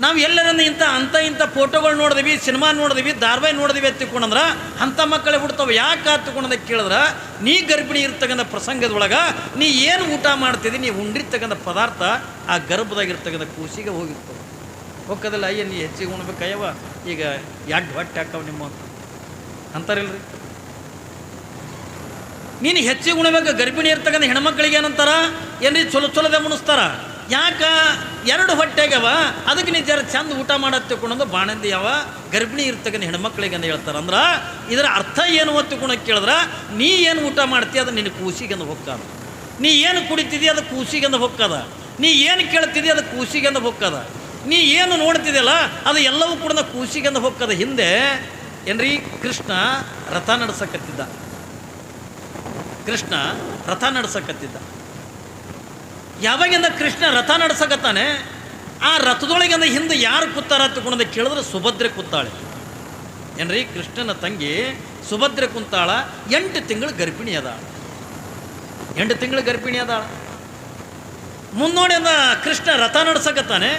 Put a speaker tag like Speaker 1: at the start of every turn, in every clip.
Speaker 1: ನಾವು ಎಲ್ಲರನ್ನ ಇಂಥ ಫೋಟೋಗಳು ನೋಡಿದ್ವಿ, ಸಿನಿಮಾ ನೋಡಿದ್ವಿ, ಧಾರಾವಾಹಿ ನೋಡಿದ್ವಿ ಎತ್ತಿಕೊಂಡ್ರೆ ಅಂಥ ಮಕ್ಕಳೇ ಹುಡ್ತಾವೆ. ಯಾಕೆ ಹತ್ತುಕೊಂಡೋದಕ್ಕೆ ಕೇಳಿದ್ರೆ, ನೀ ಗರ್ಭಿಣಿ ಇರ್ತಕ್ಕಂಥ ಪ್ರಸಂಗದೊಳಗೆ ನೀ ಏನು ಊಟ ಮಾಡ್ತಿದ್ದಿ, ನೀ ಉಂಡಿರ್ತಕ್ಕಂಥ ಪದಾರ್ಥ ಆ ಗರ್ಭದಾಗಿರ್ತಕ್ಕಂಥ ಕೂಸಿಗೆ ಹೋಗಿರ್ತವೆ. ಹೋಗೋದಿಲ್ಲ. ಅಯ್ಯ ನೀ ಹೆಚ್ಚಿಗೆ ಉಣ್ಬೇಕಯ್ಯವ, ಈಗ ಎರಡು ಹೊಟ್ಟೆ ಹಾಕವ ನಿಮ್ಮ ಅಂತಾರಿಲ್ರಿ. ನೀನು ಹೆಚ್ಚಿಗೆ ಉಣ್ಬೇಕು. ಗರ್ಭಿಣಿ ಇರ್ತಕ್ಕಂಥ ಹೆಣ್ಮಕ್ಳಿಗೆ ಏನಂತಾರ, ಏನ್ರಿ ಚೊಲದೆ ಮುಣಿಸ್ತಾರ. ಯಾಕೆ? ಎರಡು ಹೊಟ್ಟೆಗವ, ಅದಕ್ಕೆ ನೀ ಜರ ಚಂದ ಊಟ ಮಾಡತ್ತಿಕೊಂಡೊಂದು ಬಾಣಂದಿ ಯಾವ ಗರ್ಭಿಣಿ ಇರ್ತಕ್ಕಂಥ ಹೆಣ್ಮಕ್ಳಿಗೆ ಅಂತ ಹೇಳ್ತಾರೆ. ಅಂದ್ರೆ ಇದರ ಅರ್ಥ ಏನು ಒತ್ತುಕೊಳಕ್ಕೆ ಕೇಳಿದ್ರೆ, ನೀ ಏನು ಊಟ ಮಾಡ್ತೀಯ ಅದು ನಿನ್ನ ಕೂಸಿಗೆಂದು ಹೊಕ್ಕದ, ನೀ ಏನು ಕುಡಿತಿದ್ದೀಯ ಅದು ಕೂಸಿಗೆಂದು ಹೊಕ್ಕದ, ನೀ ಏನು ಕೇಳ್ತಿದ್ದೀಯ ಅದು ಕೂಸಿಗೆಂದು ಹೊಕ್ಕದ, ನೀ ಏನು ನೋಡ್ತಿದ್ಯಲ್ಲ ಅದು ಎಲ್ಲವೂ ಕೂಡ ಕೂಸಿಗೆಂದು ಹೊಕ್ಕದ. ಹಿಂದೆ ಏನ್ರಿ ಕೃಷ್ಣ ರಥ ನಡೆಸಕತ್ತಿದ್ದ. ಕೃಷ್ಣ ರಥ ನಡೆಸಕತ್ತಿದ್ದ. ಯಾವಾಗಿಂದ ಕೃಷ್ಣ ರಥ ನಡೆಸಕತ್ತಾನೆ, ಆ ರಥದೊಳಗಿಂದ ಹಿಂದೆ ಯಾರು ಕೂತಾರ ತಗೊಂಡ ಕೇಳಿದ್ರೆ ಸುಭದ್ರೆ ಕೂತಾಳೆ. ಏನ್ರಿ ಕೃಷ್ಣನ ತಂಗಿ ಸುಭದ್ರೆ ಕುಂತಾಳ. 8 ತಿಂಗಳು ಗರ್ಭಿಣಿ ಅದಾಳ. 8 ತಿಂಗಳು ಗರ್ಭಿಣಿ ಅದಾಳ. ಮುನ್ನೋಡಿಂದ ಕೃಷ್ಣ ರಥ ನಡೆಸಕತ್ತಾನೆ.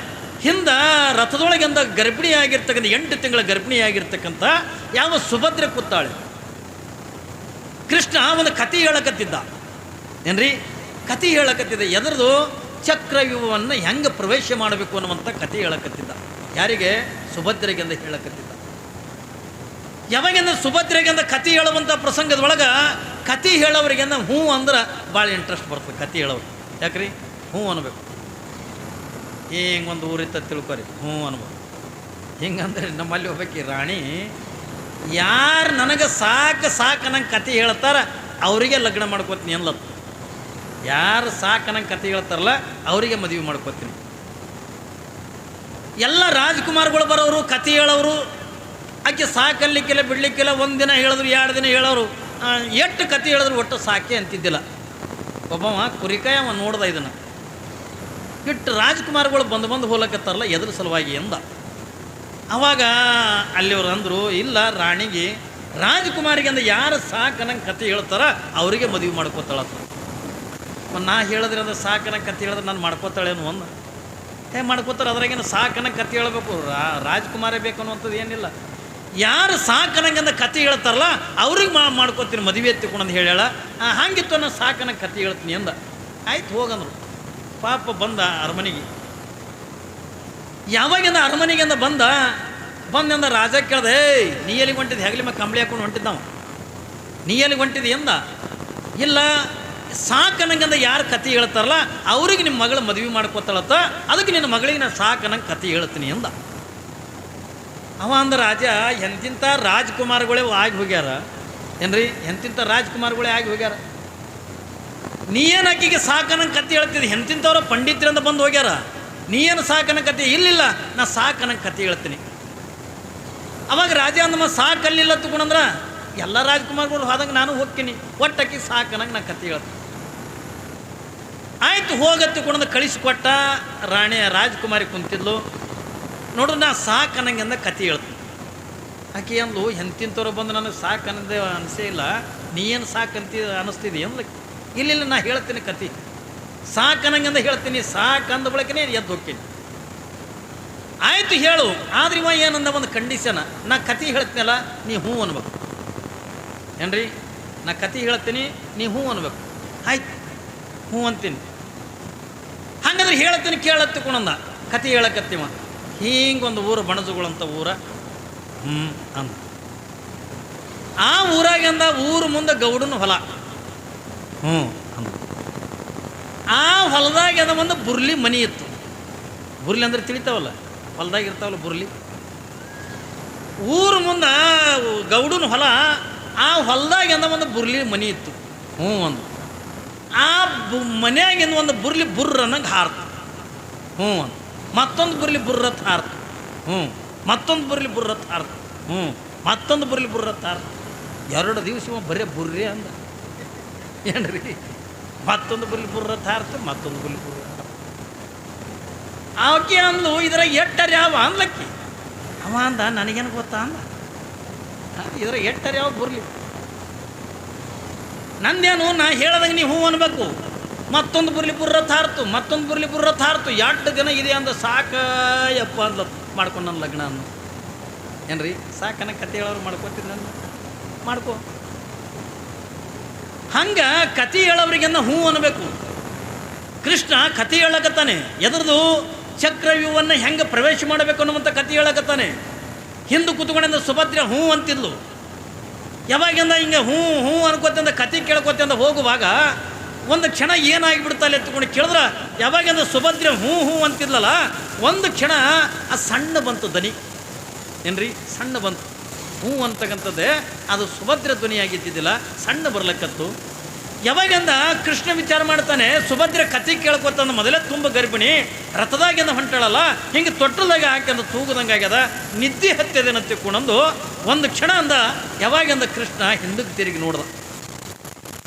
Speaker 1: ಹಿಂದೆ ರಥದೊಳಗಿಂದ ಗರ್ಭಿಣಿ ಆಗಿರ್ತಕ್ಕಂಥ 8 ತಿಂಗಳ ಗರ್ಭಿಣಿ ಆಗಿರ್ತಕ್ಕಂಥ ಯಾವ ಸುಭದ್ರೆ ಕೂತಾಳೆ. ಕೃಷ್ಣ ಒಂದು ಕತೆ ಹೇಳಕತ್ತಿದ್ದ. ಏನ್ರಿ ಕತೆ ಹೇಳಕತ್ತಿದ್ದ. ಎದರದು? ಚಕ್ರವ್ಯೂಹವನ್ನು ಹೆಂಗೆ ಪ್ರವೇಶ ಮಾಡಬೇಕು ಅನ್ನುವಂಥ ಕತೆ ಹೇಳಕತ್ತಿದ್ದ. ಯಾರಿಗೆ? ಸುಭದ್ರೆಗೆಂದ ಹೇಳಕತ್ತಿದ್ದ. ಯಾವಾಗಿಂದ ಸುಭದ್ರೆಗೆಂದ ಕತೆ ಹೇಳುವಂಥ ಪ್ರಸಂಗದೊಳಗೆ ಕತೆ ಹೇಳೋರಿಗೆಂದ ಹ್ಞೂ ಅಂದ್ರೆ ಭಾಳ ಇಂಟ್ರೆಸ್ಟ್ ಬರ್ತದೆ ಕತೆ ಹೇಳೋರು. ಯಾಕ್ರಿ? ಹ್ಞೂ ಅನ್ಬೇಕು. ಹಿಂಗೊಂದು ಊರಿತ್ತ ತಿಳ್ಕೊರಿ, ಹ್ಞೂ ಅನ್ಬೋದು. ಹಿಂಗಂದ್ರೆ ನಮ್ಮಲ್ಲಿ ಹೋಗ್ಬೇಕು ರಾಣಿ, ಯಾರು ನನಗೆ ಸಾಕು ನಂಗೆ ಕತೆ ಹೇಳ್ತಾರ ಅವರಿಗೆ ಲಗ್ನ ಮಾಡ್ಕೋತೀನಿ ಅನ್ಲತ್ತು. ಯಾರು ಸಾಕು ನಂಗೆ ಕತೆ ಹೇಳ್ತಾರಲ್ಲ ಅವರಿಗೆ ಮದುವೆ ಮಾಡ್ಕೋತೀನಿ. ಎಲ್ಲ ರಾಜ್ಕುಮಾರ್ಗಳು ಬರೋರು, ಕತೆ ಹೇಳೋರು, ಆಕೆ ಸಾಕಲ್ಲಿಕ್ಕಿಲ್ಲ ಬಿಡ್ಲಿಕ್ಕಿಲ್ಲ. ಒಂದಿನ ಹೇಳಿದ್ರು, 2 ದಿನ ಹೇಳೋರು, ಎಷ್ಟು ಕತೆ ಹೇಳಿದ್ರು ಒಟ್ಟು ಸಾಕೆ ಅಂತಿದ್ದಿಲ್ಲ. ಒಬ್ಬವ ಕುರಿಕಾಯ ಅವ ನೋಡ್ದ ಇದನ್ನು. ಇಟ್ಟು ರಾಜ್ಕುಮಾರ್ಗಳು ಬಂದು ಹೋಲಕತ್ತಾರಲ್ಲ ಎದ್ರ ಸಲುವಾಗಿ ಎಂದ. ಅವಾಗ ಅಲ್ಲಿವ್ರು ಅಂದರು, ಇಲ್ಲ ರಾಣಿಗೆ ರಾಜ್ಕುಮಾರಿಗೆ ಅಂದ್ರೆ ಯಾರು ಸಾಕು ನಂಗೆ ಕತೆ ಹೇಳ್ತಾರ ಅವರಿಗೆ ಮದುವೆ ಮಾಡ್ಕೋತಾಳತ್ತ. ನಾ ಹೇಳಿದ್ರೆ ಅದು ಸಾಕು ನಂಗೆ ಕತೆ ಹೇಳಿದ್ರೆ ನಾನು ಮಾಡ್ಕೋತಾಳೇನು ಒಂದು ಮಾಡ್ಕೋತಾರೆ. ಅದ್ರಾಗೇನು ಸಾಕು ನಂಗೆ ಕತೆ ಹೇಳಬೇಕು, ರಾಜ್ಕುಮಾರೇ ಬೇಕು ಅನ್ನುವಂಥದ್ದು ಏನಿಲ್ಲ. ಯಾರು ಸಾಕು ನಂಗೆ ಅಂದ್ರೆ ಕತೆ ಹೇಳ್ತಾರಲ್ಲ ಅವ್ರಿಗೆ ಮಾಡ್ಕೋತೀನಿ ಮದುವೆ ಎತ್ತಿಕೊಂಡಂದು ಹೇಳ. ಹಾಗಿತ್ತು ನಾನು ಸಾಕು ನಂಗೆ ಕತೆ ಹೇಳ್ತೀನಿ ಅಂದ. ಆಯ್ತು ಹೋಗಂದ್ರು. ಪಾಪ ಬಂದ ಅರಮನೆಗೆ. ಯಾವಾಗಿಂದ ಅರಮನೆಗಿಂದ ಬಂದಂದ ರಾಜ ಕೇಳ್ದೆ, ನೀ ಎಲ್ಲಿಗೆ ಹೊಂಟಿದ್ದು? ಹೆಗಲಿ ಮ ಕಂಬಳಿ ಹಾಕೊಂಡು ಹೊಂಟಿದ್ದಾವ. ನೀ ಎಲ್ಲಿಗೆ ಹೊಂಟಿದ್ದಿ ಎಂದ. ಇಲ್ಲ ಸಾಕು ನಂಗಂದ ಯಾರು ಕತೆ ಹೇಳ್ತಾರಲ್ಲ ಅವ್ರಿಗೆ ನಿಮ್ಮ ಮಗಳು ಮದುವೆ ಮಾಡ್ಕೋತಾಳತ್ತ, ಅದಕ್ಕೆ ನಿನ್ನ ಮಗಳಿಗೆ ನಾನು ಸಾಕು ನಂಗೆ ಕತೆ ಹೇಳ್ತೀನಿ ಎಂದ. ಅವ ಅಂದ ರಾಜ, ಎಂತಿಂಥ ರಾಜ್ಕುಮಾರ್ಗಳೇ ಆಗಿ ಹೋಗ್ಯಾರ. ಏನ್ರಿ ಎಂತಿಂಥ ರಾಜ್ಕುಮಾರ್ಗಳೇ ಆಗಿ ಹೋಗ್ಯಾರ. ನೀ ಏನು ಆಕಿಗೆ ಸಾಕು ನಂಗೆ ಕತೆ ಹೇಳ್ತಿದ್ದಿ? ಎಂತಿಂಥವ್ರ ಪಂಡಿತರಿಂದ ಬಂದು ಹೋಗ್ಯಾರ. ನೀ ಏನು ಸಾಕು ನಂಗೆ ಕತೆ? ಇಲ್ಲಿಲ್ಲ, ನಾ ಸಾಕು ನಂಗೆ ಕತೆ ಹೇಳ್ತೀನಿ. ಅವಾಗ ರಾಜ ಅಂದಮ್ಮ ಸಾಕಲ್ಲಿಲ್ಲ ತಗೊಂಡ್ರೆ ಎಲ್ಲ ರಾಜ್ಕುಮಾರ್ಗಳು ಹೋದಂಗೆ ನಾನು ಹೋಗ್ತೀನಿ, ಒಟ್ಟಾಕಿ ಸಾಕು ನಂಗೆ ನಾ ಕತೆ ಹೇಳ್ತೀನಿ. ಆಯ್ತು ಹೋಗತ್ತುಕೊಂಡ ಕಳಿಸಿಕೊಟ್ಟ. ರಾಣಿ ರಾಜ್ಕುಮಾರಿ ಕುಂತಿದ್ಲು. ನೋಡು ನಾ ಸಾಕು ಅನ್ನಂಗೆ ಅಂದ ಕತೆ ಹೇಳ್ತೀನಿ. ಆಕೆ ಅಂದ್ಲು, ಎಂತಿಂಥವ್ರು ಬಂದು ನನಗೆ ಸಾಕು ಅನ್ನೋದೇ ಅನಿಸೇ ಇಲ್ಲ, ನೀ ಏನು ಸಾಕು ಅನ್ನಿಸ್ತಿದ್ದಿ ಅಂದ್ಲಕ್ಕೆ. ಇಲ್ಲ ನಾ ಹೇಳ್ತೀನಿ ಕತೆ, ಸಾಕು ಅನ್ನಂಗಂದ ಹೇಳ್ತೀನಿ. ಸಾಕು ಅಂದ ಬಳಕನೇ ಎದ್ದು ಹೋಗ್ತೀನಿ. ಆಯಿತು ಹೇಳು. ಆದ್ರೆ ಇವ ಏನಂದ ಒಂದು ಕಂಡೀಷನ್, ನಾ ಕತೆ ಹೇಳ್ತೀನಲ್ಲ ನೀ ಹ್ಞೂ ಅನ್ಬೇಕು. ಏನ್ರಿ ನಾ ಕತೆ ಹೇಳ್ತೀನಿ, ನೀ ಹ್ಞೂ ಅನ್ಬೇಕು. ಆಯ್ತು ಹ್ಞೂ ಅಂತೀನಿ. ಹಾಗಾದ್ರೆ ಹೇಳ್ತೀನಿ ಕೇಳತ್ತಿಕೊಂಡ ಕತೆ ಹೇಳಕತ್ತೀವ. ಹಿಂಗೊಂದು ಊರು ಬಣಜುಗಳಂತ ಊರ. ಅಂದ. ಆ ಊರಾಗಂದ ಊರು ಮುಂದೆ ಗೌಡನ ಹೊಲ. ಅಂದ. ಆ ಹೊಲದಾಗ ಒಂದು ಬುರ್ಲಿ ಮನಿ ಇತ್ತು. ಬುರ್ಲಿ ಅಂದ್ರೆ ತಿಳಿತಾವಲ್ಲ, ಹೊಲದಾಗ ಇರ್ತಾವಲ್ಲ ಬುರ್ಲಿ. ಊರು ಮುಂದೆ ಗೌಡನ ಹೊಲ. ಆ ಹೊಲದಾಗಿಂದ ಒಂದು ಬುರ್ಲಿ ಮನಿ ಇತ್ತು. ಅಂದು. ಆ ಮನೆಯಾಗಿಂದ ಒಂದು ಬುರ್ಲಿ ಬುರ್ರ ಅನ್ನಂಗೆ ಹಾರ್ತು. ಅಂದು. ಮತ್ತೊಂದು ಬುರ್ಲಿ ಬುರ್ರತ್ ಹಾರ್ತು. ಮತ್ತೊಂದು ಬುರ್ಲಿ ಬುರ್ರತ್ ಹಾರ್ತು. ಮತ್ತೊಂದು ಬುರ್ಲಿ ಬುರ್ರತ್ ಹಾರ್ತು. 2 ದಿವಸ ಬರೀ ಬುರ್ರಿ ಅಂದ. ಏನ್ರಿ ಮತ್ತೊಂದು ಬುರ್ಲಿ ಬುರ್ರತ್ ಹಾರ್ತು, ಮತ್ತೊಂದು ಬುರ್ಲಿ ಬುರ್ರ. ಆಕೆ ಅಂದ್ಲು, ಇದ್ರಾಗ ಎಟ್ಟರೆ ಯಾವ ಅಂದ್ಲಕ್ಕಿ. ಅವ ಅಂದ, ನನಗೇನು ಗೊತ್ತಾ ಅಂದ. ಇದ್ರಾಗ ಎಟ್ಟರೆ ಯಾವ ಬುರ್ಲಿ ನಂದೇನು? ನಾ ಹೇಳ್ದಂಗೆ ನೀವು ಹ್ಞೂ ಅನ್ಬೇಕು. ಮತ್ತೊಂದು ಬುರ್ಲಿ ರಥ ಹಾರ್ತು, ಮತ್ತೊಂದು ಬುರ್ಲಿ ರಥ ಹಾರ್ತು. 2 ದಿನ ಇದೆ ಅಂದ ಸಾಕಯ್ಯಪ್ಪ ಅಂದ ಮಾಡ್ಕೊಂಡು ನನ್ನ ಲಗ್ನ ಅನ್ನು ಏನ್ರಿ ಸಾಕನ ಕತೆ ಹೇಳೋರು ಮಾಡ್ಕೊತೀನಿ ನನ್ನ ಮಾಡ್ಕೊ. ಹಂಗೆ ಕತೆ ಹೇಳೋರಿಗೆನ್ನ ಹ್ಞೂ ಅನ್ಬೇಕು. ಕೃಷ್ಣ ಕತೆ ಹೇಳಕತ್ತಾನೆ, ಎದ್ರದು ಚಕ್ರವ್ಯೂಹವನ್ನು ಹೆಂಗೆ ಪ್ರವೇಶ ಮಾಡಬೇಕು ಅನ್ನುವಂಥ ಕತೆ ಹೇಳಕತ್ತಾನೆ. ಹಿಂದೆ ಕೂತ್ಕೊಂಡಿಂದ ಸುಭದ್ರ ಹ್ಞೂ ಅಂತಿದ್ಲು. ಯಾವಾಗಿಂದ ಹಿಂಗೆ ಹ್ಞೂ ಹ್ಞೂ ಅನ್ಕೋತಿಂದ ಕತೆ ಕೇಳ್ಕೊತಿಂದ ಹೋಗುವಾಗ ಒಂದು ಕ್ಷಣ ಏನಾಗಿಬಿಡ್ತಲ್ಲ ಎತ್ಕೊಂಡು ಕೇಳಿದ್ರೆ, ಯಾವಾಗಿಂದ ಸುಭದ್ರ ಹ್ಞೂ ಹ್ಞೂ ಅಂತಿದ್ಲಲ್ಲ, ಒಂದು ಕ್ಷಣ ಆ ಸಣ್ಣ ಬಂತು ದನಿ ಏನ್ರಿ, ಸಣ್ಣ ಬಂತು. ಹ್ಞೂ ಅಂತಕ್ಕಂಥದ್ದೇ ಅದು ಸುಭದ್ರ ಧ್ವನಿಯಾಗಿದ್ದಿದ್ದಿಲ್ಲ, ಸಣ್ಣ ಬರ್ಲಕ್ಕತ್ತು. ಯಾವಾಗಿಂದ ಕೃಷ್ಣ ವಿಚಾರ ಮಾಡ್ತಾನೆ, ಸುಭದ್ರ ಕತೆ ಕೇಳ್ಕೊತಂದ ಮೊದಲೇ ತುಂಬ ಗರ್ಭಿಣಿ, ರಥದಾಗಿಂದ ಹೊಂಟಾಳಲ್ಲ, ಹಿಂಗೆ ತೊಟ್ಟಲ್ದಾಗ ಹಾಕಿಂದ ತೂಗುದಂಗೆ ಆಗ್ಯದ, ನಿದ್ದೆ ಹತ್ತಿದೇನಂತೆ ಕುಣಂದು ಒಂದು ಕ್ಷಣ ಅಂದ. ಯಾವಾಗಿಂದ ಕೃಷ್ಣ ಹಿಂದಕ್ಕೆ ತಿರುಗಿ ನೋಡ್ದ,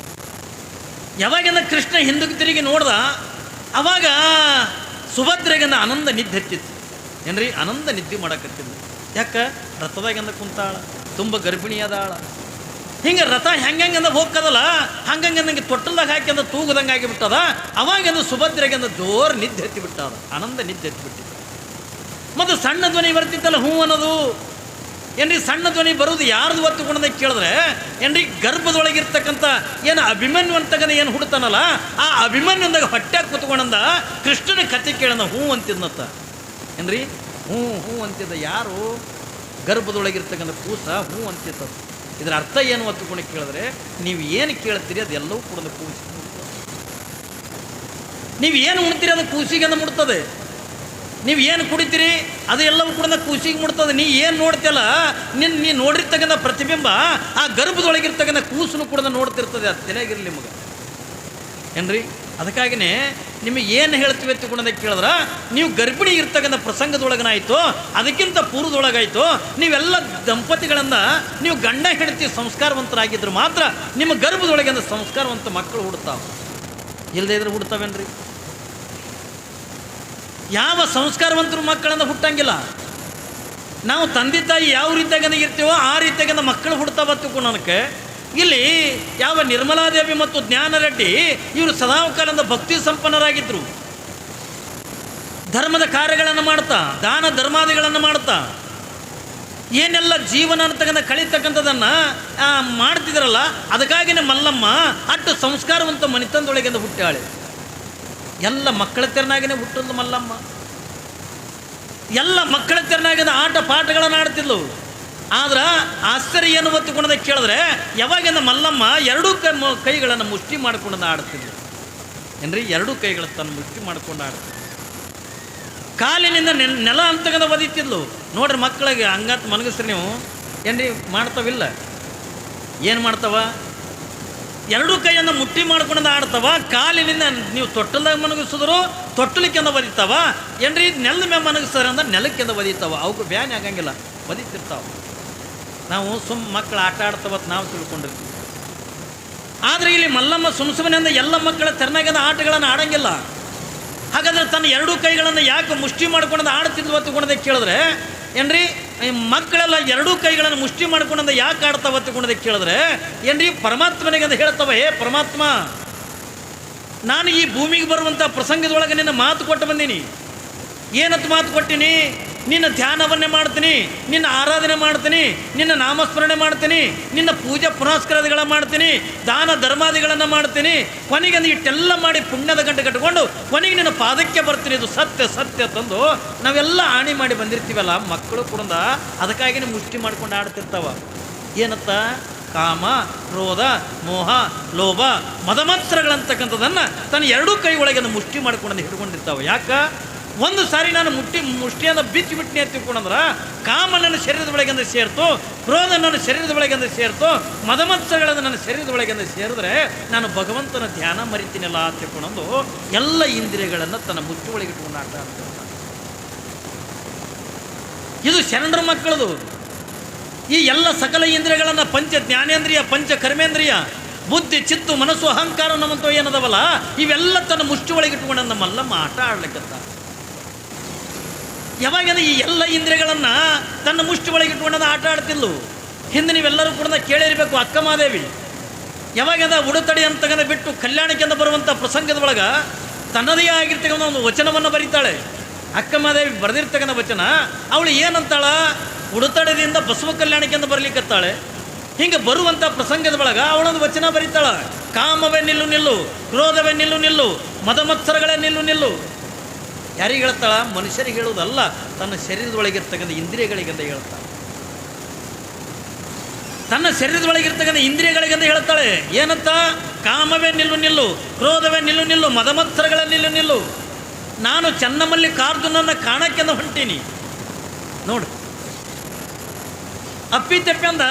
Speaker 1: ಯಾವಾಗಿಂದ ಕೃಷ್ಣ ಹಿಂದಕ್ಕೆ ತಿರುಗಿ ನೋಡ್ದ, ಅವಾಗ ಸುಭದ್ರೆಗಿಂದ ಆನಂದ ನಿದ್ದೆ ಹತ್ತಿತ್ತು ಏನ್ರಿ, ಆನಂದ ನಿದ್ದೆ ಮಾಡಕತ್ತಿದ್ದ. ಯಾಕೆ ರಥದಾಗಿಂದ ಕುಂತಾಳ, ತುಂಬ ಗರ್ಭಿಣಿಯಾದ ಆಳ. ಹಿಂಗೆ ರಥ ಹೆಂಗಂದ ಹೋಗ್ಕದಲ್ಲ, ಹಂಗಂಗೆ ತೊಟ್ಟಲ್ದಾಗ ಹಾಕಿಂದ ತೂಗುದಂಗೆ ಆಗಿಬಿಟ್ಟದ. ಅವಾಗಿಂದ ಸುಭದ್ರೆಗಿಂದ ಜೋರು ನಿದ್ದೆ ಹತ್ತಿಬಿಟ್ಟದ, ಆನಂದ ನಿದ್ದೆ ಹತ್ತಿಬಿಟ್ಟಿದ್ದ. ಮತ್ತು ಸಣ್ಣ ಧ್ವನಿ ಬರ್ತಿತ್ತಲ್ಲ ಹ್ಞೂ ಅನ್ನೋದು ಏನ್ರಿ, ಸಣ್ಣ ಧ್ವನಿ ಬರೋದು ಯಾರ್ದು ಒತ್ತುಕೊಂಡ ಕೇಳಿದ್ರೆ ಏನ್ರಿ, ಗರ್ಭದೊಳಗಿರ್ತಕ್ಕಂಥ ಏನು ಅಭಿಮನ್ಯು ಅಂತಕ್ಕಂಥ ಏನು ಹುಡ್ತಾನಲ್ಲ, ಆ ಅಭಿಮನ್ಯುಂದಾಗ ಹೊಟ್ಟೆಗೆ ಕೂತ್ಕೊಂಡಂದ ಕೃಷ್ಣನ ಕತೆ ಕೇಳಂದ ಹ್ಞೂ ಅಂತಿದ್ನತ್ತ ಏನ್ರಿ, ಹ್ಞೂ ಹ್ಞೂ ಅಂತಿದ್ದ. ಯಾರು ಗರ್ಭದೊಳಗಿರ್ತಕ್ಕಂಥ ಕೂಸ ಹ್ಞೂ ಅಂತಿತ್ತದ. ಇದರ ಅರ್ಥ ಏನು ಒತ್ತುಕೊಂಡು ಕೇಳಿದ್ರೆ, ನೀವು ಏನು ಕೇಳ್ತೀರಿ ಅದೆಲ್ಲವೂ ಕೂಡ ಕೂಸಿಗೆ ಮುಟ್ತದೆ. ನೀವು ಏನು ಉಣ್ತೀರಿ ಅದು ಕೂಸಿಗೆ ಮುಟ್ತದೆ. ನೀವು ಏನು ಕುಡಿತೀರಿ ಅದು ಎಲ್ಲವೂ ಕೂಡ ಕೂಸಿಗೆ ಮುಟ್ತದೆ. ನೀ ಏನು ನೋಡ್ತಿಯಲ್ಲ, ನೀ ನೋಡಿರ್ತಕ್ಕಂಥ ಪ್ರತಿಬಿಂಬ ಆ ಗರ್ಭದೊಳಗಿರ್ತಕ್ಕಂಥ ಕೂಸನ್ನು ಕೂಡ ನೋಡ್ತಿರ್ತದೆ. ಅದು ತಲೆಯಾಗಿರಲಿ ನಿಮಗೆ ಏನ್ರಿ. ಅದಕ್ಕಾಗಿಯೇ ನಿಮಗೆ ಏನು ಹೇಳ್ತೀವಿ ಎತ್ತುಕೊಂಡೋದಕ್ಕೆ ಕೇಳಿದ್ರೆ, ನೀವು ಗರ್ಭಿಣಿ ಇರ್ತಕ್ಕಂಥ ಪ್ರಸಂಗದೊಳಗನಾಯಿತು, ಅದಕ್ಕಿಂತ ಪೂರ್ವದೊಳಗಾಯಿತು, ನೀವೆಲ್ಲ ದಂಪತಿಗಳಿಂದ ನೀವು ಗಂಡ ಹೆಂಡತಿ ಸಂಸ್ಕಾರವಂತರಾಗಿದ್ದರೆ ಮಾತ್ರ ನಿಮ್ಮ ಗರ್ಭದೊಳಗಿಂದ ಸಂಸ್ಕಾರವಂತ ಮಕ್ಕಳು ಹುಡ್ತಾವೆ. ಇಲ್ಲದೇ ಇದ್ರೆ ಹುಡ್ತಾವೇನ್ರಿ? ಯಾವ ಸಂಸ್ಕಾರವಂತರು ಮಕ್ಕಳಿಂದ ಹುಟ್ಟಂಗಿಲ್ಲ. ನಾವು ತಂದೆ ತಾಯಿ ಯಾವ ರೀತಿಯಾಗ ಇರ್ತೀವೋ ಆ ರೀತಿಯಾಗಿಂದ ಮಕ್ಕಳು ಹುಡ್ತಾವತ್ತು ನನಗೆ. ಇಲ್ಲಿ ಯಾವ ನಿರ್ಮಲಾದೇವಿ ಮತ್ತು ಜ್ಞಾನರೆಡ್ಡಿ ಇವರು ಸದಾಕಾಲದ ಭಕ್ತಿ ಸಂಪನ್ನರಾಗಿದ್ದರು. ಧರ್ಮದ ಕಾರ್ಯಗಳನ್ನು ಮಾಡ್ತಾ, ದಾನ ಧರ್ಮಾದಿಗಳನ್ನು ಮಾಡ್ತಾ, ಏನೆಲ್ಲ ಜೀವನ ಅಂತಕ್ಕಂಥ ಕಳೀತಕ್ಕಂಥದ್ದನ್ನು ಮಾಡ್ತಿದ್ರಲ್ಲ, ಅದಕ್ಕಾಗಿಯೇ ಮಲ್ಲಮ್ಮ ಅಟ್ಟು ಸಂಸ್ಕಾರವಂತ ಮನಿತನದೊಳಗಿಂದ ಹುಟ್ಟಾಳೆ. ಎಲ್ಲ ಮಕ್ಕಳ ತೆರನಾಗಿನೇ ಹುಟ್ಟದ್ದು ಮಲ್ಲಮ್ಮ. ಎಲ್ಲ ಮಕ್ಕಳ ತೆರನಾಗಿಂದ ಆಟ ಪಾಠಗಳನ್ನು ಆಡ್ತಿದ್ಲು. ಆದ್ರೆ ಆಶ್ಚರ್ಯ ಏನು ಒತ್ತುಕೊಂಡೋದಕ್ಕೆ ಕೇಳಿದ್ರೆ, ಯಾವಾಗಿಂದ ಮಲ್ಲಮ್ಮ 2 ಕೈಗಳನ್ನು ಮುಷ್ಟಿ ಮಾಡ್ಕೊಂಡು ಆಡ್ತಿದ್ಲು ಏನ್ರಿ, 2 ಕೈಗಳ ತನ್ನ ಮುಷ್ಟಿ ಮಾಡ್ಕೊಂಡು ಆಡ್ತಿದ್ಲು. ಕಾಲಿನಿಂದ ನೆಲ ಅಂತಕ್ಕಂಥ ಒದಿತಿದ್ಲು. ನೋಡ್ರಿ ಮಕ್ಕಳಿಗೆ ಹಂಗತ್ ಮನಗಸ್ರಿ ನೀವು ಏನ್ರಿ ಮಾಡ್ತಾವಿಲ್ಲ, ಏನು ಮಾಡ್ತಾವ, 2 ಕೈಯನ್ನು ಮುಟ್ಟಿ ಮಾಡ್ಕೊಂಡು ಆಡ್ತಾವ. ಕಾಲಿನಿಂದ ನೀವು ತೊಟ್ಟಲ್ದಾಗ ಮನಗಿಸಿದ್ರು ತೊಟ್ಟಲಿಕ್ಕೆಂದ ಒದಿತಾವ ಏನ್ರಿ, ನೆಲದ ಮೇಲೆ ಮನಗಿಸ್ತಾರೆ ಅಂದ್ರೆ ನೆಲಕ್ಕೆಂದ ಒದಿತಾವ. ಅವಕ್ಕೆ ಬ್ಯಾನ್ ಆಗಂಗಿಲ್ಲ, ಒದಿತಿರ್ತಾವ. ನಾವು ಮಕ್ಕಳು ಆಟ ಆಡ್ತಾವತ್ತು ನಾವು ತಿಳ್ಕೊಂಡಿರ್ತೀವಿ. ಆದರೆ ಇಲ್ಲಿ ಮಲ್ಲಮ್ಮ ಸುಮ್ಮನೆ ಎಲ್ಲ ಮಕ್ಕಳ ತೆರನಾಗದ ಆಟಗಳನ್ನು ಆಡಂಗಿಲ್ಲ. ಹಾಗಾದ್ರೆ ತನ್ನ 2 ಕೈಗಳನ್ನು ಯಾಕೆ ಮುಷ್ಟಿ ಮಾಡ್ಕೊಂಡು ಆಡ್ತಿದ್ವು ಹೊತ್ತುಕೊಂಡದಕ್ಕೆ ಕೇಳಿದ್ರೆ ಏನ್ರಿ, ಮಕ್ಕಳೆಲ್ಲ 2 ಕೈಗಳನ್ನು ಮುಷ್ಟಿ ಮಾಡ್ಕೊಂಡ ಯಾಕೆ ಆಡ್ತಾವ ಹೊತ್ತುಕೊಂಡದಕ್ಕೆ ಕೇಳಿದ್ರೆ ಏನ್ರಿ, ಪರಮಾತ್ಮನಿಗೆ ಅಂತ ಹೇಳ್ತಾವ, ಹೇ ಪರಮಾತ್ಮ, ನಾನು ಈ ಭೂಮಿಗೆ ಬರುವಂಥ ಪ್ರಸಂಗದೊಳಗೆ ನಿನ್ನ ಮಾತು ಕೊಟ್ಟು ಬಂದೀನಿ. ಏನಂತ ಮಾತು ಕೊಟ್ಟಿನಿ? ನಿನ್ನ ಧ್ಯಾನವನ್ನೇ ಮಾಡ್ತೀನಿ, ನಿನ್ನ ಆರಾಧನೆ ಮಾಡ್ತೀನಿ, ನಿನ್ನ ನಾಮಸ್ಮರಣೆ ಮಾಡ್ತೀನಿ, ನಿನ್ನ ಪೂಜೆ ಪುನಸ್ಕಾರಗಳ ಮಾಡ್ತೀನಿ, ದಾನ ಧರ್ಮಾದಿಗಳನ್ನು ಮಾಡ್ತೀನಿ. ಕೊನೆಗೆ ಇಷ್ಟೆಲ್ಲ ಮಾಡಿ ಪುಣ್ಯದ ಗಂಟೆ ಕಟ್ಟಿಕೊಂಡು ಕೊನೆಗೆ ನಿನ್ನ ಪಾದಕ್ಕೆ ಬರ್ತೀನಿ. ಇದು ಸತ್ಯ ಸತ್ಯ ತಂದು ನಾವೆಲ್ಲ ಆಣಿ ಮಾಡಿ ಬಂದಿರ್ತೀವಲ್ಲ, ಮಕ್ಕಳು ಕೂಡ ಅದಕ್ಕಾಗಿ ಮುಷ್ಟಿ ಮಾಡ್ಕೊಂಡು ಆಡ್ತಿರ್ತಾವ. ಏನತ್ತ? ಕಾಮ, ಕ್ರೋಧ, ಮೋಹ, ಲೋಭ, ಮದಮತ್ಸರಗಳಂತಕ್ಕಂಥದ್ದನ್ನು ತನ್ನ 2 ಕೈ ಒಳಗೆ ಮುಷ್ಟಿ ಮಾಡ್ಕೊಂಡು ಹಿಡ್ಕೊಂಡಿರ್ತಾವೆ. ಯಾಕೆ? ಒಂದು ಸಾರಿ ನಾನು ಮುಷ್ಟಿಯನ್ನು ಬಿಚ್ಚಿಬಿಟ್ಟಿನಿ ಅಂತ ತಿಳ್ಕೊಂಡ್ರೆ ಕಾಮ ನನ್ನ ಶರೀರದ ಒಳಗೆಂದು ಸೇರ್ತು, ಕ್ರೋಧ ನನ್ನ ಶರೀರದ ಒಳಗೆಂದು ಸೇರ್ತು, ಮದಮತ್ಸರಗಳನ್ನು ನನ್ನ ಶರೀರದ ಒಳಗೆಂದು ಸೇರಿದ್ರೆ ನಾನು ಭಗವಂತನ ಧ್ಯಾನ ಮರಿತೀನಲ್ಲ ಅಂತ ತಿಳ್ಕೊಂಡು ಎಲ್ಲ ಇಂದ್ರಿಯಗಳನ್ನು ತನ್ನ ಮುಚ್ಚಿ ಒಳಗೆ ಇಟ್ಕೊಂಡು ಆಟ ಆಡ್ತಾರೆ. ಇದು ಶರಣರ ಮಕ್ಕಳದು. ಈ ಎಲ್ಲ ಸಕಲ ಇಂದ್ರಿಯಗಳನ್ನು ಪಂಚ ಜ್ಞಾನೇಂದ್ರಿಯ, ಪಂಚ ಕರ್ಮೇಂದ್ರಿಯ, ಬುದ್ಧಿ, ಚಿತ್ತು, ಮನಸ್ಸು, ಅಹಂಕಾರ ನಮ್ಮಂತವ ಏನದವಲ್ಲ, ಇವೆಲ್ಲ ತನ್ನ ಮುಷ್ಟಿ ಒಳಗೆ ಇಟ್ಕೊಂಡು ನಮ್ಮ ಮಲ್ಲಮ್ಮ ಆಟ ಆಡ್ಲಿಕ್ಕಂತ. ಯಾವಾಗಂದ್ರೆ ಈ ಎಲ್ಲ ಇಂದ್ರಿಯಗಳನ್ನು ತನ್ನ ಮುಷ್ಟಿ ಒಳಗೆ ಇಟ್ಕೊಂಡ ಆಟ ಆಡ್ತಿದ್ಲು. ಹಿಂದೆ ನೀವೆಲ್ಲರೂ ಕೂಡ ಕೇಳಿರಬೇಕು, ಅಕ್ಕ ಮಾದೇವಿ ಯಾವಾಗಂದ ಉಡುತಡಿ ಅಂತಕ್ಕಂಥ ಬಿಟ್ಟು ಕಲ್ಯಾಣಕ್ಕೆಂದ ಬರುವಂಥ ಪ್ರಸಂಗದ ಒಳಗೆ ತನ್ನದೇ ಆಗಿರ್ತಕ್ಕಂಥ ಒಂದು ವಚನವನ್ನು ಬರೀತಾಳೆ. ಅಕ್ಕಮಹಾದೇವಿ ಬರೆದಿರ್ತಕ್ಕಂಥ ವಚನ ಅವಳು ಏನಂತಾಳ, ಉಡುತಡದಿಂದ ಬಸವ ಕಲ್ಯಾಣಕ್ಕೆಂದು ಬರಲಿಕ್ಕತ್ತಾಳೆ. ಹಿಂಗೆ ಬರುವಂಥ ಪ್ರಸಂಗದ ಒಳಗೆ ಅವಳೊಂದು ವಚನ ಬರೀತಾಳ, ಕಾಮವೇ ನಿಲ್ಲು ನಿಲ್ಲು, ಕ್ರೋಧವೇ ನಿಲ್ಲು ನಿಲ್ಲು, ಮದಮತ್ಸರಗಳೇ ನಿಲ್ಲು ನಿಲ್ಲು. ಯಾರಿಗೆ ಹೇಳ್ತಾಳ? ಮನುಷ್ಯರಿಗೆ ಹೇಳುವುದಲ್ಲ, ತನ್ನ ಶರೀರದೊಳಗಿರ್ತಕ್ಕಂಥ ಇಂದ್ರಿಯಗಳಿಗೆಂದ ಹೇಳ್ತಾಳೆ. ತನ್ನ ಶರೀರದೊಳಗಿರ್ತಕ್ಕಂಥ ಇಂದ್ರಿಯಗಳಿಗೆಂದ ಹೇಳ್ತಾಳೆ. ಏನಂತ? ಕಾಮವೇ ನಿಲ್ಲು ನಿಲ್ಲು, ಕ್ರೋಧವೇ ನಿಲ್ಲು ನಿಲ್ಲು, ಮದಮತ್ಸರಗಳ ನಿಲ್ಲು ನಿಲ್ಲು. ನಾನು ಚನ್ನಮಲ್ಲಿಕಾರ್ಜುನನ್ನ ಕಾಣಕ್ಕೆಂದ ಹೊಂಟೀನಿ. ನೋಡು, ಅಪ್ಪಿತಪ್ಪಿ ಅಂದ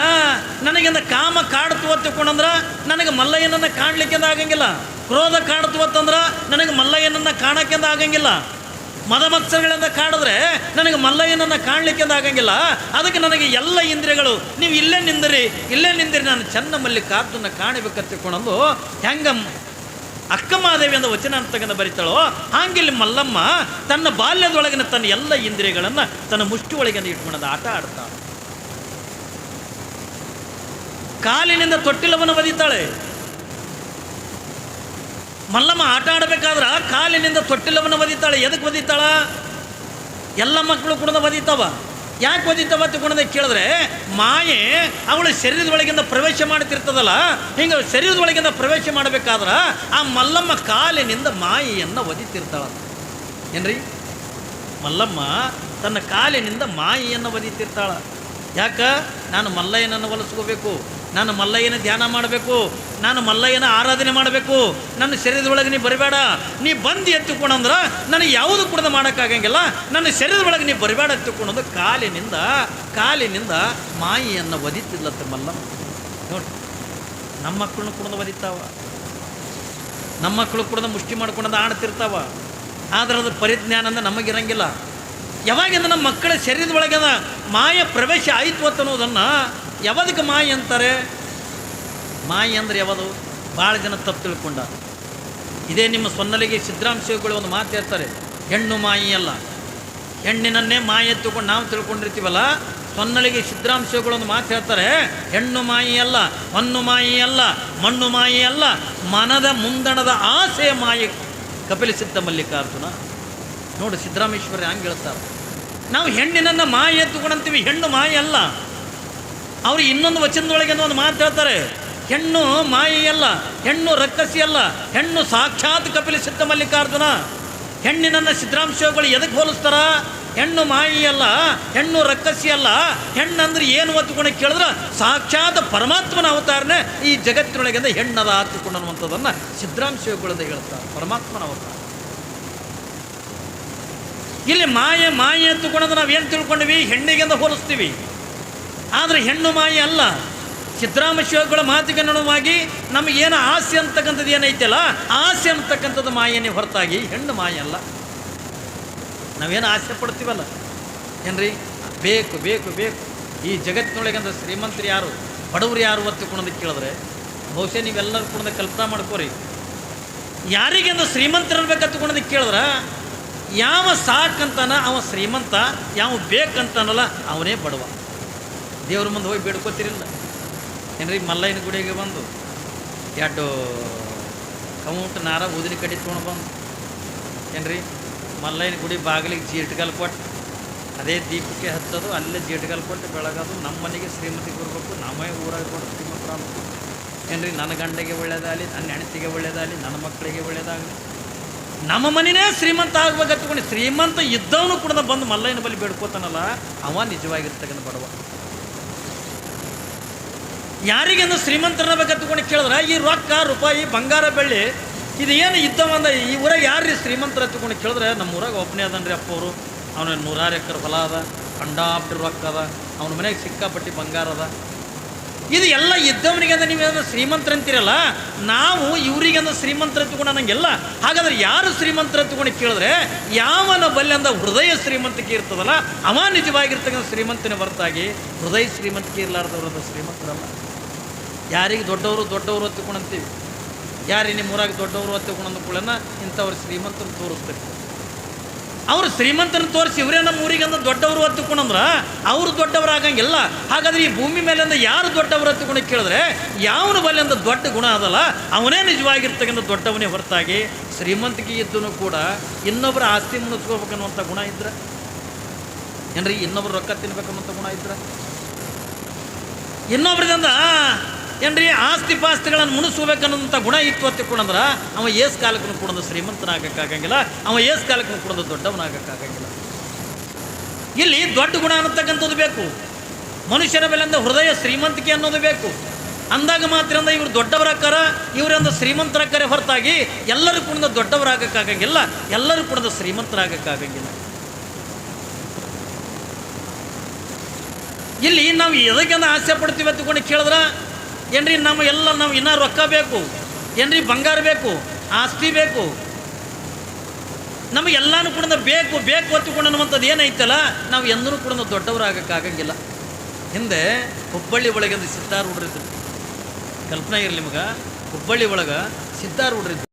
Speaker 1: ನನಗೆಂದ ಕಾಮ ಕಾಡ್ತು ತಿಳ್ಕೊಂಡಂದ್ರೆ ನನಗೆ ಮಲ್ಲಯ್ಯನನ್ನು ಕಾಣಲಿಕ್ಕೆಂದ ಆಗಂಗಿಲ್ಲ. ಕ್ರೋಧ ಕಾಡ್ತು ಅಂತಂದ್ರೆ ನನಗೆ ಮಲ್ಲಯ್ಯನನ್ನು ಕಾಣಕ್ಕೆಂದ ಆಗಂಗಿಲ್ಲ. ಮದಮತ್ಸರಗಳಿಂದ ಕಾಡಿದ್ರೆ ನನಗೆ ಮಲ್ಲಯ್ಯನನ್ನು ಕಾಣಲಿಕ್ಕೆಂದ ಆಗಂಗಿಲ್ಲ. ಅದಕ್ಕೆ ನನಗೆ ಎಲ್ಲ ಇಂದ್ರಿಯಗಳು ನೀವು ಇಲ್ಲೇ ನಿಂದಿರಿ ನಾನು ಚನ್ನಮಲ್ಲಿಕಾರ್ಜುನ ಕಾಣಬೇಕಂತ ತಿಳ್ಕೊಂಡಂದು ಹೆಂಗ ಅಕ್ಕಮಹಾದೇವಿ ಅಂದ ವಚನ ಅಂತಕ್ಕಂಥ ಬರಿತಾಳೋ ಹಾಗಿಲ್ಲಿ ಮಲ್ಲಮ್ಮ ತನ್ನ ಬಾಲ್ಯದೊಳಗಿನ ತನ್ನ ಎಲ್ಲ ಇಂದ್ರಿಯಗಳನ್ನು ತನ್ನ ಮುಷ್ಟಿ ಒಳಗಿಂದ ಇಟ್ಕೊಂಡಂದು ಆಟ ಆಡ್ತಾಳೆ. ಕಾಲಿನಿಂದ ತೊಟ್ಟಿಲವನ್ನು ಒದಿತಾಳೆ. ಮಲ್ಲಮ್ಮ ಆಟ ಆಡಬೇಕಾದ್ರೆ ಕಾಲಿನಿಂದ ತೊಟ್ಟಿಲವನ್ನು ಒದಿತಾಳೆ. ಎದಕ್ಕೆ ಒದಿತಾಳ? ಎಲ್ಲ ಮಕ್ಕಳು ಕೂಡ ಒದಿತಾವ. ಯಾಕೆ ಒದಿತಾವ ತಿಳ್ಕೊಂಡೆ ಕೇಳಿದ್ರೆ, ಮಾಯೆ ಅವಳ ಶರೀರದೊಳಗಿಂದ ಪ್ರವೇಶ ಮಾಡ್ತಿರ್ತದಲ್ಲ, ಹಿಂಗೆ ಶರೀರದೊಳಗಿಂದ ಪ್ರವೇಶ ಮಾಡಬೇಕಾದ್ರೆ ಆ ಮಲ್ಲಮ್ಮ ಕಾಲಿನಿಂದ ಮಾಯೆಯನ್ನು ಒದಿತಿರ್ತಾಳ. ಏನ್ರಿ? ಮಲ್ಲಮ್ಮ ತನ್ನ ಕಾಲಿನಿಂದ ಮಾಯೆಯನ್ನು ಒದಿತಿರ್ತಾಳ. ಯಾಕ? ನಾನು ಮಲ್ಲಯ್ಯನನ್ನು ಒಲಿಸ್ಕೋಬೇಕು, ನಾನು ಮಲ್ಲಯ್ಯನ ಧ್ಯಾನ ಮಾಡಬೇಕು, ನಾನು ಮಲ್ಲಯ್ಯನ ಆರಾಧನೆ ಮಾಡಬೇಕು, ನನ್ನ ಶರೀರದೊಳಗೆ ನೀ ಬರಬೇಡ, ನೀ ಬಂದು ಎತ್ತುಕೊಂಡಂದ್ರೆ ನನಗೆ ಯಾವುದು ಕೂಡ ಮಾಡೋಕ್ಕಾಗಂಗಿಲ್ಲ, ನನ್ನ ಶರೀರದೊಳಗೆ ನೀ ಬರಬೇಡ ಎತ್ತುಕೊಂಡಂದು ಕಾಲಿನಿಂದ ಮಾಯಿಯನ್ನು ಒದಿತಿಲ್ಲತ್ತೆ ಮಲ್ಲಮ್ಮ. ನೋಡಿ, ನಮ್ಮ ಮಕ್ಕಳನ್ನು ಕೂಡ ಒದಿತಾವ, ನಮ್ಮ ಮಕ್ಕಳು ಕೂಡ ಮುಷ್ಟಿ ಮಾಡ್ಕೊಂಡಂದು ಆಡ್ತಿರ್ತಾವ. ಆದರೆ ಅದ್ರ ಪರಿಜ್ಞಾನ ಅಂದ್ರೆ ನಮಗಿರಂಗಿಲ್ಲ. ಯಾವಾಗಿಂದ ನಮ್ಮ ಮಕ್ಕಳ ಶರೀರದೊಳಗೆ ಮಾಯ ಪ್ರವೇಶ ಆಯಿತು ಅಂತ ಅನ್ನೋದನ್ನು ಯಾವದಕ್ಕೆ ಮಾಯಿ ಅಂತಾರೆ? ಮಾಯಿ ಅಂದರೆ ಯಾವುದು? ಭಾಳ ಜನ ತಪ್ಪು ತಿಳ್ಕೊಂಡ. ಇದೇ ನಿಮ್ಮ ಸೊನ್ನಲಿಗೆ ಸಿದ್ದರಾಮ ಶಿವಗಳು ಒಂದು ಮಾತು ಹೇಳ್ತಾರೆ, ಹೆಣ್ಣು ಮಾಯಿ ಅಲ್ಲ, ಹೆಣ್ಣಿನನ್ನೇ ಮಾಯಿ ಎತ್ತುಕೊಂಡು ನಾವು ತಿಳ್ಕೊಂಡಿರ್ತೀವಲ್ಲ. ಸೊನ್ನಲಿಗೆ ಸಿದ್ದರಾಮ ಶಿವಗಳು ಒಂದು ಮಾತು ಹೇಳ್ತಾರೆ, ಹೆಣ್ಣು ಮಾಯಿ ಅಲ್ಲ, ಹೊನ್ನು ಮಾಯಿ ಅಲ್ಲ, ಮಣ್ಣು ಮಾಯಿ ಅಲ್ಲ, ಮನದ ಮುಂದಣದ ಆಸೆಯ ಮಾಯಿ ಕಪಿಲ ಸಿದ್ಧ ಮಲ್ಲಿಕಾರ್ಜುನ. ನೋಡಿ, ಸಿದ್ದರಾಮೇಶ್ವರ ಹಂಗೆ ಹೇಳ್ತಾರೆ. ನಾವು ಹೆಣ್ಣಿನನ್ನು ಮಾಯಿ ಎತ್ತುಕೊಂಡಂತೀವಿ, ಹೆಣ್ಣು ಮಾಯಿ ಅಲ್ಲ. ಅವರು ಇನ್ನೊಂದು ವಚನದೊಳಗೆ ಒಂದು ಮಾತು ಹೇಳ್ತಾರೆ, ಹೆಣ್ಣು ಮಾಯಿ ಅಲ್ಲ, ಹೆಣ್ಣು ರಕ್ಕಸಿ ಅಲ್ಲ, ಹೆಣ್ಣು ಸಾಕ್ಷಾತ್ ಕಪಿಲ ಸಿದ್ಧ ಮಲ್ಲಿಕಾರ್ಜುನ. ಹೆಣ್ಣಿನನ್ನು ಸಿದ್ದರಾಮ ಶಿವಗಳು ಎದಕ್ಕೆ ಹೋಲಿಸ್ತಾರ? ಹೆಣ್ಣು ಮಾಯಿ ಅಲ್ಲ, ಹೆಣ್ಣು ರಕ್ಕಸಿ ಅಲ್ಲ, ಹೆಣ್ಣಂದ್ರೆ ಏನು ಹೊತ್ತುಕೊಂಡು ಕೇಳಿದ್ರೆ ಸಾಕ್ಷಾತ್ ಪರಮಾತ್ಮನ ಅವತಾರನೇ ಈ ಜಗತ್ತಿನೊಳಗಿಂದ ಹೆಣ್ಣದ ಹತ್ತುಕೊಂಡು ಅನ್ನುವಂಥದ್ದನ್ನು ಸಿದ್ದರಾಮ ಶಿವಗಳದ ಹೇಳ್ತಾರೆ. ಪರಮಾತ್ಮನ ಅವತಾರ. ಇಲ್ಲಿ ಮಾಯಿ ಎತ್ತುಕೊಂಡಂದ್ರೆ ನಾವೇನು ತಿಳ್ಕೊಂಡ್ವಿ? ಹೆಣ್ಣಿಗೆಂದ ಹೋಲಿಸ್ತೀವಿ. ಆದರೆ ಹೆಣ್ಣು ಮಾಯಿ ಅಲ್ಲ. ಸಿದ್ದರಾಮ ಶಿವಗಳ ಮಾತಿಗೆ ಅನುಗುಣವಾಗಿ ನಮಗೇನು ಆಸೆ ಅಂತಕ್ಕಂಥದ್ದು ಏನೈತಲ್ಲ, ಆಸೆ ಅಂತಕ್ಕಂಥದ್ದು ಮಾಯನೇ ಹೊರತಾಗಿ ಹೆಣ್ಣು ಮಾಯಿ ಅಲ್ಲ. ನಾವೇನು ಆಸೆ ಪಡ್ತೀವಲ್ಲ ಏನ್ರಿ, ಬೇಕು ಬೇಕು ಬೇಕು. ಈ ಜಗತ್ತಿನೊಳಗಂದ್ರೆ ಶ್ರೀಮಂತರು ಯಾರು, ಬಡವರು ಯಾರು ಒತ್ತುಕೊಂಡೋದಕ್ಕೆ ಕೇಳಿದ್ರೆ ಬಹುಶಃ ನೀವೆಲ್ಲರೂ ಕೂಡ ಕಲ್ಪನಾ ಮಾಡ್ಕೋರಿ. ಯಾರಿಗೆಂದು ಶ್ರೀಮಂತರು ಇರ್ಬೇಕಂತಕೊಂಡೋದಕ್ಕೆ ಕೇಳಿದ್ರೆ ಯಾವ ಸಾಕಂತಾನ ಅವ ಶ್ರೀಮಂತ, ಯಾವ ಬೇಕಂತಾನಲ್ಲ ಅವನೇ ಬಡವ. ದೇವ್ರ ಮುಂದೆ ಹೋಗಿ ಬೇಡ್ಕೋತಿರಿಲ್ಲ ಏನ್ರಿ? ಮಲ್ಲಯ್ಯನ ಗುಡಿಗೆ ಬಂದು 2 ಕೌಂಟ್ ನಾರ ಊದಿನ ಕಡೆ ತೊಗೊಂಡು ಬಂದು ಏನ್ರಿ, ಮಲ್ಲಯ್ಯನ ಗುಡಿ ಬಾಗಿಲಿಗೆ ಜೀಟ್ಗಲ್ ಕೊಟ್ಟು ಅದೇ ದೀಪಕ್ಕೆ ಹಚ್ಚೋದು, ಅಲ್ಲೇ ಜೀಟ್ಗಲ್ ಕೊಟ್ಟು ಬೆಳಗೋದು. ನಮ್ಮ ಮನೆಗೆ ಶ್ರೀಮತಿಗೆ ಬರಬೇಕು, ನಮ್ಮೇ ಊರಾಗ ಕೊಟ್ಟು ಶ್ರೀಮಂತರಾಗಬೇಕು ಏನ್ರಿ. ನನ್ನ ಗಂಡಗೆ ಒಳ್ಳೇದಾಗಲಿ, ನನ್ನ ಹೆಂಡತಿಗೆ ಒಳ್ಳೇದಾಗಲಿ, ನನ್ನ ಮಕ್ಕಳಿಗೆ ಒಳ್ಳೇದಾಗಲಿ, ನಮ್ಮ ಮನೆಯೇ ಶ್ರೀಮಂತ ಆಗ್ಬೇಕಂತಕೊಂಡು ಶ್ರೀಮಂತ ಇದ್ದವನು ಕೂಡ ಬಂದು ಮಲ್ಲಯ್ಯನ ಬಳಿ ಬೇಡ್ಕೋತಾನಲ್ಲ ಅವ ನಿಜವಾಗಿರ್ತಕ್ಕಂಥ ಬಡವ. ಯಾರಿಗೆಂದು ಶ್ರೀಮಂತರಬೇಕಂತಕೊಂಡು ಕೇಳಿದ್ರೆ ಈ ರೊಕ್ಕ ರೂಪಾಯಿ ಬಂಗಾರ ಬೆಳ್ಳಿ ಇದು ಏನು ಇದ್ದವಂದ ಈ ಊರಾಗ ಯಾರ್ರೀ ಶ್ರೀಮಂತರ ಹತ್ಕೊಂಡು ಕೇಳಿದ್ರೆ ನಮ್ಮ ಊರಾಗ ಒಬ್ಬನೇ ಅದನ್ರಿ ಅಪ್ಪ ಅವರು. ಅವನ 100 ಎಕರೆ ಹೊಲ ಅದ, ಕಂಡಾಪಟ್ಟಿ ರೊಕ್ಕ ಅದ, ಅವನ ಮನೆಗೆ ಸಿಕ್ಕಾಪಟ್ಟಿ ಬಂಗಾರ ಅದ. ಇದು ಎಲ್ಲ ಇದ್ದವನಿಗೆ ಅಂದ್ರೆ ನೀವೇನೋ ಶ್ರೀಮಂತರ ಅಂತೀರಲ್ಲ, ನಾವು ಇವರಿಗೆಂದ ಶ್ರೀಮಂತರ ಹತ್ಕೊಂಡು ಅನ್ನಂಗೆಲ್ಲ. ಹಾಗಾದ್ರೆ ಯಾರು ಶ್ರೀಮಂತರ ಹತ್ಕೊಂಡು ಕೇಳಿದ್ರೆ ಯಾವನ ಬಲ್ಲೆ ಅಂದ ಹೃದಯ ಶ್ರೀಮಂತಿಕೆ ಇರ್ತದಲ್ಲ ಅವ ನಿಜವಾಗಿರ್ತಕ್ಕಂಥ ಶ್ರೀಮಂತನೇ ಹೊರತಾಗಿ ಹೃದಯ ಶ್ರೀಮಂತಿಕೆ ಇರಲಾರ್ದವ್ರದ ಶ್ರೀಮಂತರಲ್ಲ. ಯಾರಿಗೆ ದೊಡ್ಡವರು ಹತ್ಕೊಂಡಂತೀವಿ, ಯಾರಿಗೆ ನಿಮ್ಮ ಊರಾಗ ದೊಡ್ಡವರು ಹತ್ಕೊಂಡು ಕೂಡ ಇಂಥವ್ರು ಶ್ರೀಮಂತರು ತೋರಿಸ್ತಾರೆ. ಅವ್ರು ಶ್ರೀಮಂತನ ತೋರಿಸಿ ಇವರೇ ನಮ್ಮ ಊರಿಗಂದ ದೊಡ್ಡವರು ಹತ್ತುಕೊಂಡ್ರ ಅವರು ದೊಡ್ಡವರು ಆಗಂಗಿಲ್ಲ. ಹಾಗಾದ್ರೆ ಈ ಭೂಮಿ ಮೇಲಿಂದ ಯಾರು ದೊಡ್ಡವರು ಹತ್ತುಕೊಂಡು ಕೇಳಿದ್ರೆ ಯಾವನ ಬಲ್ಲಿಂದ ದೊಡ್ಡ ಗುಣ ಅದಲ್ಲ ಅವನೇ ನಿಜವಾಗಿರ್ತಕ್ಕಂಥ ದೊಡ್ಡವನೇ ಹೊರತಾಗಿ ಶ್ರೀಮಂತಿಕೆ ಇದ್ದೂ ಕೂಡ ಇನ್ನೊಬ್ಬರ ಆಸ್ತಿ ಮುನಿಸ್ಕೋಬೇಕನ್ನುವಂಥ ಗುಣ ಇದ್ರೆ ಏನ್ರಿ, ಇನ್ನೊಬ್ರು ರೊಕ್ಕ ತಿನ್ಬೇಕನ್ನುವಂಥ ಗುಣ ಇದ್ರೆ, ಇನ್ನೊಬ್ರದಿಂದ ಏನ್ರಿ ಆಸ್ತಿ ಪಾಸ್ತಿಗಳನ್ನು ಮುನಿಸ್ಕೋಬೇಕನ್ನೋಂಥ ಗುಣ ಇತ್ತು ಹತ್ತಿಕೊಂಡ್ರೆ ಅವ ಏಸ್ ಕಾಲಕ್ಕೂ ಕೂಡ ಶ್ರೀಮಂತನಾಗಕ್ಕಾಗಂಗಿಲ್ಲ, ಅವ ಏಸ್ ಕಾಲಕ್ಕೂ ಕೂಡ ದೊಡ್ಡವನಾಗಕ್ಕಾಗಂಗಿಲ್ಲ. ಇಲ್ಲಿ ದೊಡ್ಡ ಗುಣ ಅನ್ನತಕ್ಕಂಥದ್ದು ಬೇಕು. ಮನುಷ್ಯನ ಬೆಲೆಯಿಂದ ಹೃದಯ ಶ್ರೀಮಂತಿಕೆ ಅನ್ನೋದು ಬೇಕು. ಅಂದಾಗ ಮಾತ್ರ ಇವರು ದೊಡ್ಡವರಾಕಾರ, ಇವರಿಂದ ಶ್ರೀಮಂತರಾಕಾರೆ ಹೊರತಾಗಿ ಎಲ್ಲರೂ ಕೂಡ ದೊಡ್ಡವರಾಗಕ್ಕಾಗಂಗಿಲ್ಲ, ಎಲ್ಲರೂ ಕೂಡ ಶ್ರೀಮಂತರಾಗಕ್ಕಾಗಂಗಿಲ್ಲ. ಇಲ್ಲಿ ನಾವು ಎದಕ್ಕೆಂದು ಆಸೆ ಪಡ್ತೀವಿ ಅಂತಕೊಂಡು ಕೇಳಿದ್ರೆ ಏನ್ರಿ, ನಾವು ಇನ್ನೂ ರೊಕ್ಕ ಬೇಕು, ಏನ್ರಿ ಬಂಗಾರ ಬೇಕು, ಆಸ್ತಿ ಬೇಕು, ನಮಗೆಲ್ಲಾನು ಕೂಡ ಬೇಕು ಬೇಕು ಹೊತ್ತುಕೊಂಡು ಅನ್ನುವಂಥದ್ದು ಏನೈತಲ್ಲ ನಾವು ಎಂದೂ ಕೂಡ ದೊಡ್ಡವರಾಗಕ್ಕಾಗಂಗಿಲ್ಲ. ಹಿಂದೆ ಹುಬ್ಬಳ್ಳಿ ಒಳಗೆ ಒಂದು ಸಿದ್ದಾರೂಢರಿದ್ರು, ಕಲ್ಪನೆ ಇರಲಿ ನಿಮಗೆ, ಹುಬ್ಬಳ್ಳಿ ಒಳಗೆ ಸಿದ್ದಾರೂಢರಿದ್ರು.